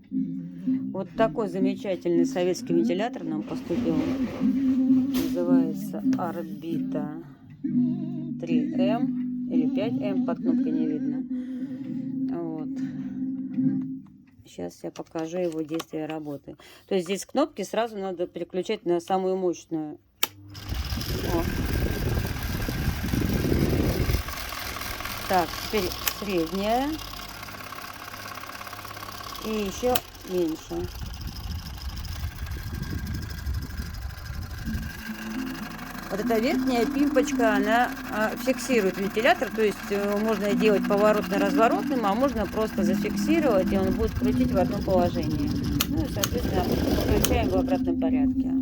Вот такой замечательный советский вентилятор нам поступил. Называется Орбита 3М или 5М, под кнопкой не видно. Вот. Сейчас я покажу его действие работы. То есть здесь кнопки сразу надо переключать на самую мощную. О. Так, теперь средняя. И еще меньше. Вот эта верхняя пимпочка, она фиксирует вентилятор, то есть можно делать поворотно-разворотным, а можно просто зафиксировать, и он будет крутить в одном положении. Ну и, соответственно, включаем в обратном порядке.